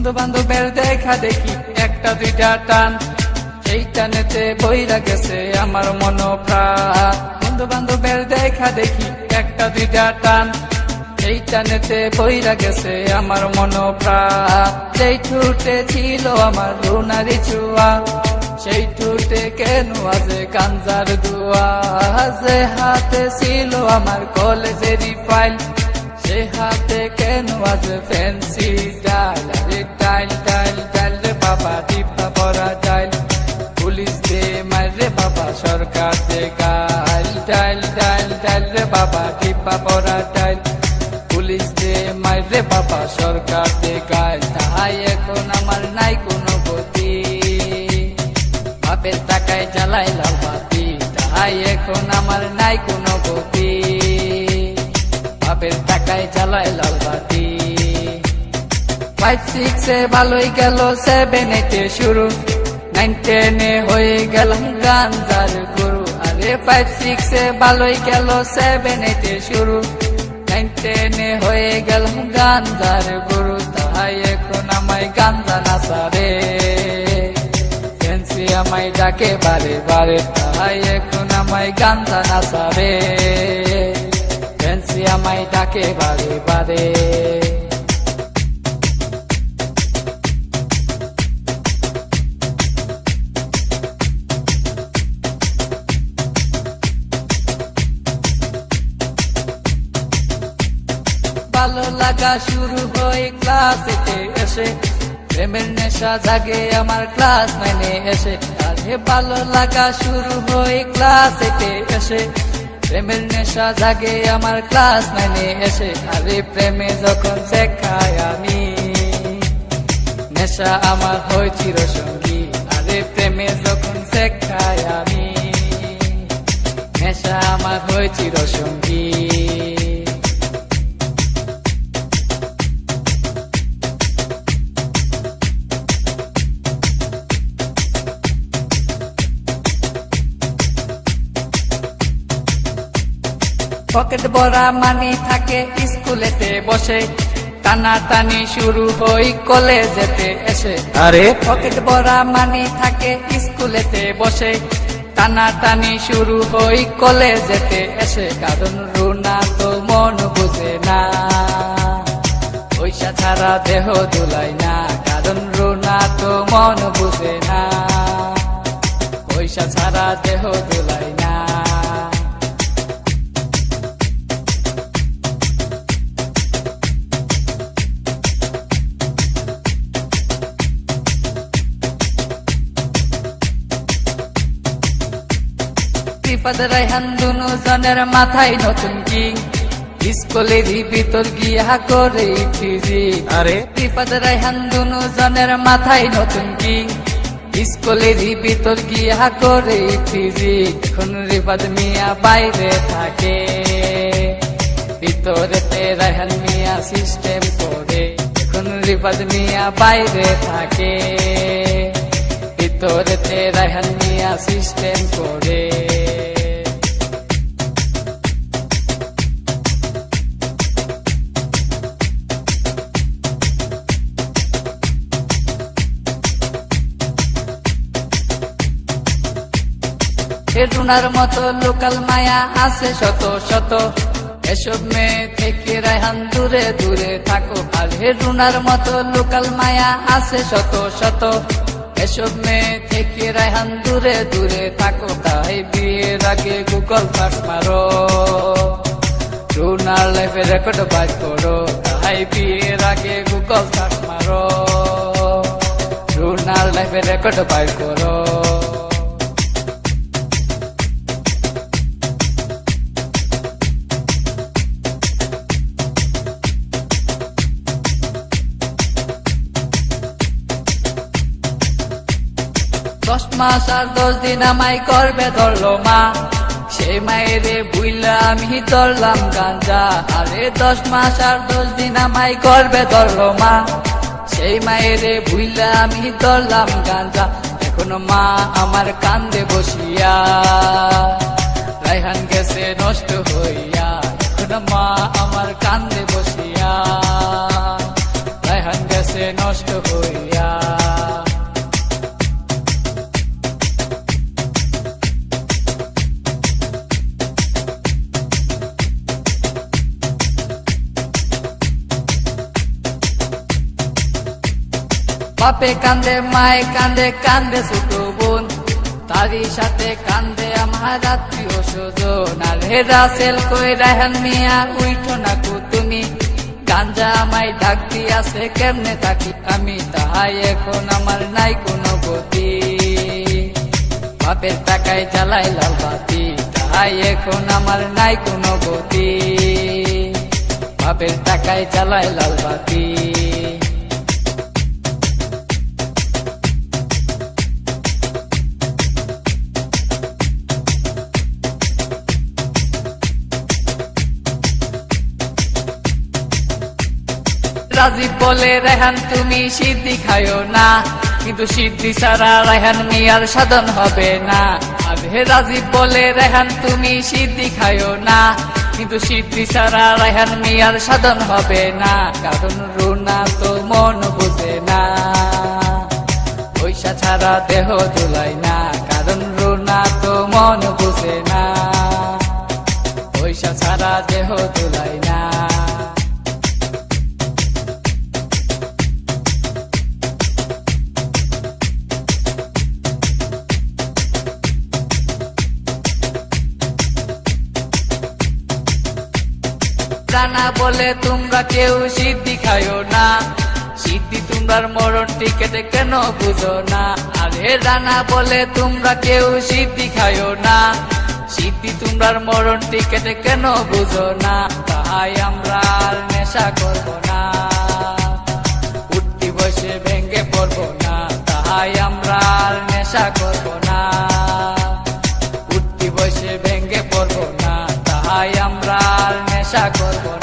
বন্ধু বান্ধবের দেখা দেখি একটা দুইটা টান, সেই টানেতে বইরা গেছে আমার মন প্রাণ। বন্ধু বান্ধবের দেখা দেখি একটা দুইটা টান, সেই টানেতে বইরা গেছে আমার মন প্রাণ। যেই ঠুটে ছিল আমার রুনারি ছোঁয়া, সেই ঠুটে কেন আজে গাঞ্জার দুয়া। যে হাতে ছিল আমার কলেজেরই ফাইল, সে হাতে কেন আজ ফ্যান্সি ডাইল। আরে ডাইল ডাইল ডাইল রে বাবা, টিপা পরা ডাইল। পুলিশ দে মার রে বাবা, সরকার দে গাইল। ডাইল ডাইল ডাইল রে বাবা, টিপা পরা ডাইল। পুলিশ দে মার রে বাবা, সরকার দে গাইল। তাই এখন আমার নাই কোনো গতি, বাপের টাকায় জ্বালাই লাল বাতি। তাই এখন আমার নাই কোনো গতি, বাপের টাকায় জ্বালাই লাল বাতি। 5-6 এ ভালোই গেল, 7 8 এ শুরু, 9-10 এ হয়ে গেলাম গাঞ্জার গুরু। আরে 5-6 এ ভালোই গেল, 7 8 এ শুরু, 9-10 এ হয়ে গেলাম গাঞ্জার গুরু। তাই এখন আমায় গাঞ্জা নাচারে, ফ্যান্সি আমায় ডাকে বারে বারে। তাই এখন আমায় গাঞ্জা নাচারে, ফ্যান্সি আমায় ডাকে বারে বারে। ভালো লাগা শুরু হয় ক্লাস 8 এ এসে, প্রেমের নেশা জাগে আমার ক্লাস 9 এ এসে। আরে ভালো লাগা শুরু হয় ক্লাস 8 এ এসে, প্রেমের নেশা জাগে আমার ক্লাস 9 এ এসে। আরে প্রেমে যখন শেখায় আমি, নেশা আমার হয় চিরসঙ্গী। আরে প্রেমে যখন শেখায় আমি, নেশা আমার হয় চিরসঙ্গী। পকেট ভরা মানি থাকে স্কুলেতে বসে, টানা টানি শুরু হই কলেজেতে এসে। আরে পকেট ভরা মানি থাকে স্কুলেতে বসে, টানা টানি শুরু হই কলেজেতে এসে। কারণ রুনা তো মন বুঝে না, পয়সা ছাড়া দেহ দুলাই না। কারণ রুনা তো মন বুঝে না, পয়সা ছাড়া দেহ দুলাই না। রিফাত রায়হান দুনো জনের মাথায় নতুন কিং, স্কুলেরই ভিতর গিয়া করে ফিজি। আরে রিফাত রায়হান দুনো জনের মাথায় নতুন কিং, স্কুলেরই ভিতর গিয়া করে ফিজি। এখন রিফাত মিয়া বাইরে থাকে, ভিতরেতে রায়হান মিয়া সিস্টেম করে। এখন রিফাত মিয়া বাইরে থাকে, ভিতরেতে রায়হান মিয়া সিস্টেম করে। রুনার মতো লোকাল মায়া আছে শত শত, এসব মেয়ে থেকে রায়হান দূরে দূরে থাকো। আর রুনার মতো লোকাল মায়া আছে শত শত, এসব মেয়ে থেকে রায়হান দূরে দূরে থাকো। তাই বিয়ের আগে গুগল সার্চ মারো, রুনার লাইফে রেকর্ড বাইর করো। তাই বিয়ের আগে গুগল সার্চ মারো, রুনার লাইফে রেকর্ড বাইর করো। দশ মাস আর 10 দিন আমায় করবে ধরলো মা, সেই মায়েরে বুইলা আমি ধরলাম গাঞ্জা। আরে 10 মাস আর 10 দিন আমায় করবে ধরলো মা, সেই মায়েরে বুইলা আমি ধরলাম গাঞ্জা। এখনো মা আমার কান্দে বসিয়া, রায়হান গেছে নষ্ট হইয়া। এখনো মা আমার কান্দে বসিয়া, রেহান গেছে নষ্ট হইয়া। বাপে কান্দে মায়ে কান্দে কান্দে ছোট বোন, তারই সাথে কান্দে আমার আত্মীয় স্বজন। আর হে রাসেল কই রায়হান মিয়া উইঠো না কো তুমি, গাঞ্জা আমায় ডাক দিয়াছে কেমনে থাকি আমি, তাহাই এখন আমার নাই কোনো গতি। বাপের টাকায় জ্বালাই লাল বাতি, তাহাই এখন আমার নাই কোনো গতি। বাপের টাকায় জ্বালাই লাল বাতি। রাজীব বলে রেহান তুমি সিদ্ধি খায়ো না, কিন্তু সিদ্ধি ছাড়া রেহান মিয়ার সাধন হবে না। আর হে রাজীব বলে রেহান তুমি সিদ্ধি খায়ো না, কিন্তু সিদ্ধি ছাড়া রেহান মিয়ার সাধন হবে না। কারণ রুনা তো মন বুঝে না, পয়সা ছাড়া দেহ দুলাই না। কারণ রুনা তো মন বুঝে না, পয়সা ছাড়া দেহ দুলাই না। রানা বলে তোমরা কেউ সিদ্ধি খায়ো না, সিদ্ধি তোমরার মরণ টিকেটে কেন বুঝো না। আরে রানা বলে তোমরা কেউ সিদ্ধি খায়ো না, সিদ্ধি তোমরার মরণ টিকেটে কেন বুঝো না। তাই আমরা আর নেশা করব না, উঠতি বসে ভেঙ্গে পড়বো না। তাই আমরা আর নেশা করব না, উঠতি বসে ভেঙ্গে পড়বো না। তাই আমরা আর নেশা করব না।